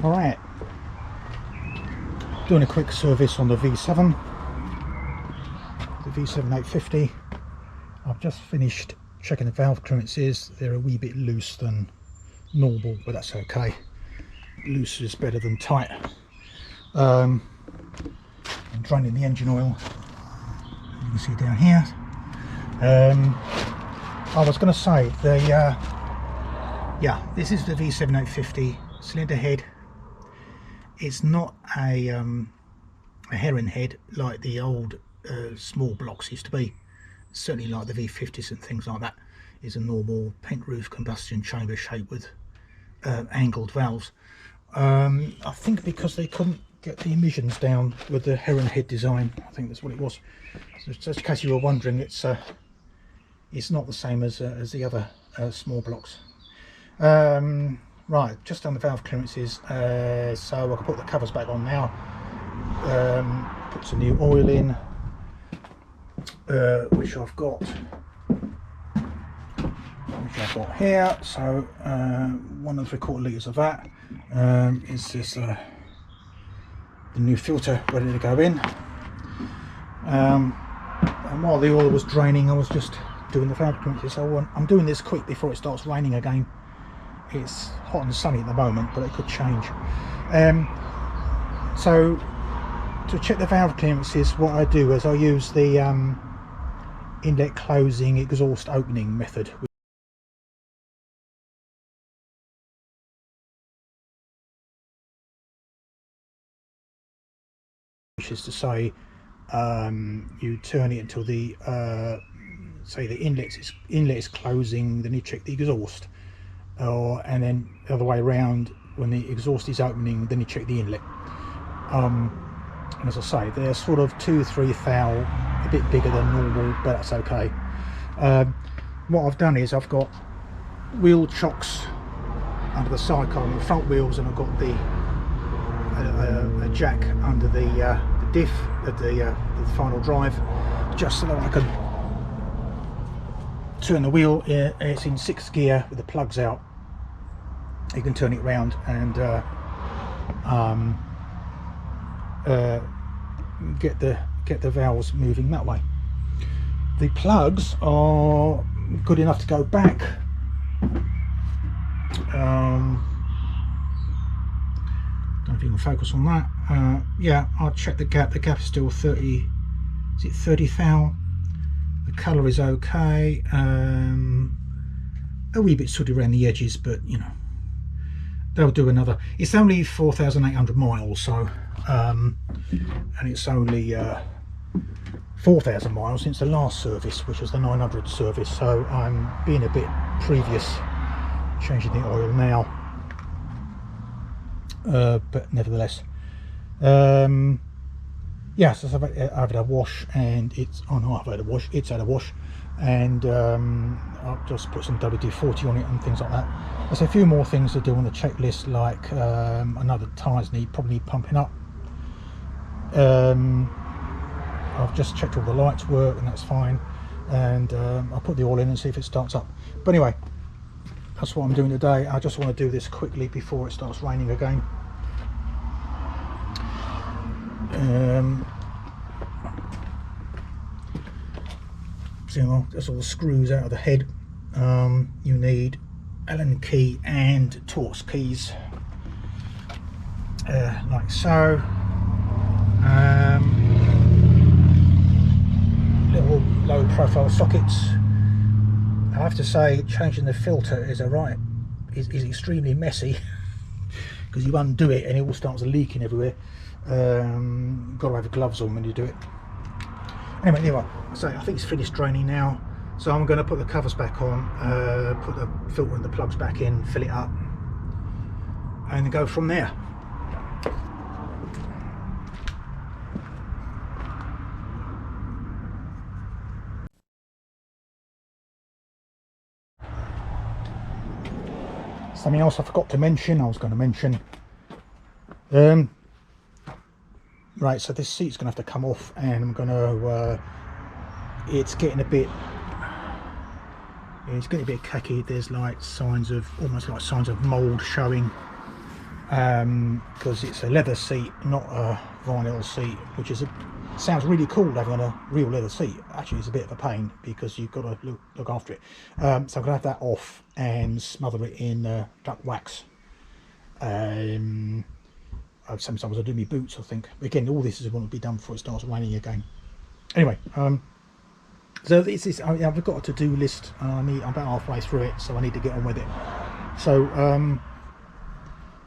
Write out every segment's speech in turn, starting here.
Alright, doing a quick service on the V7, the V7 850. I've just finished checking the valve clearances. They're a wee bit loose than normal, but that's okay. Loose is better than tight. I'm draining the engine oil, you can see down here. I was going to say, yeah, this is the V7 850 cylinder head. It's not a heron head like the old small blocks used to be. Certainly like the V50s and things like that. It's a normal pent roof combustion chamber shape with angled valves. I think because they couldn't get the emissions down with the heron head design. I think that's what it was. So just in case you were wondering, it's not the same as the other small blocks. Right, just on the valve clearances, so I can put the covers back on now, put some new oil in, which I've got here. So 1 3/4 litres of that is this the new filter ready to go in. And while the oil was draining, I was just doing the valve clearances. So I'm doing this quick before it starts raining again. It's hot and sunny at the moment, but it could change. So to check the valve clearances, what I do is I use the inlet closing exhaust opening method, which is to say you turn it until the say the inlet is closing, then you check the exhaust. And then the other way around, when the exhaust is opening, then you check the inlet. And as I say, they're sort of 2-3 thou, a bit bigger than normal, but that's okay. What I've done is I've got wheel chocks under the sidecar on the front wheels, and I've got the a jack under the diff at the final drive, just so that I can turn the wheel. It's in 6th gear with the plugs out. You can turn it round and get the valves moving that way. The plugs are good enough to go back. Don't know if you can focus on that. Yeah, I'll check the gap. The gap is still 30. Is it 30 thou? The colour is okay. A wee bit sooty around the edges, but you know, they'll do another. It's only 4,800 miles, so and it's only 4,000 miles since the last service, which was the 900 service. So I'm being a bit previous, changing the oil now, but nevertheless, yeah. So I've had a wash, and it's I've had a wash. It's had a wash, and I'll just put some WD-40 on it and things like that. There's a few more things to do on the checklist, like another tyres probably need pumping up. I've just checked all the lights work, and that's fine, and I'll put the oil in and see if it starts up. But anyway, that's what I'm doing today. I just want to do this quickly before it starts raining again. So that's all the screws out of the head. You need Allen key and Torx keys, like so. Little low profile sockets. I have to say, changing the filter is extremely messy because you undo it and it all starts leaking everywhere. Got to have gloves on when you do it. Anyway, so I think it's finished draining now, so I'm going to put the covers back on, put the filter and the plugs back in, fill it up, and go from there. Something else I forgot to mention, right, so this seat's gonna have to come off, and I'm gonna it's getting a bit khaki. There's like almost like signs of mold showing because it's a leather seat, not a vinyl seat, which sounds really cool having a real leather seat. Actually, it's a bit of a pain because you've got to look after it. So I'm going to have that off and smother it in duck wax. Sometimes I do my boots, I think. Again, all this is going to be done before it starts raining again. Anyway, so I've got a to-do list. I'm about halfway through it, so I need to get on with it. So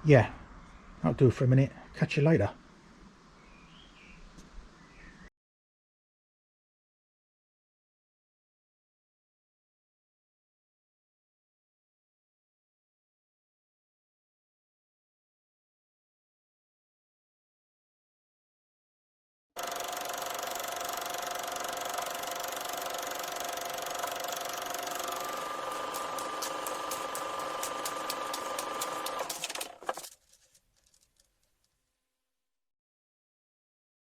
yeah, I'll do it for a minute. Catch you later.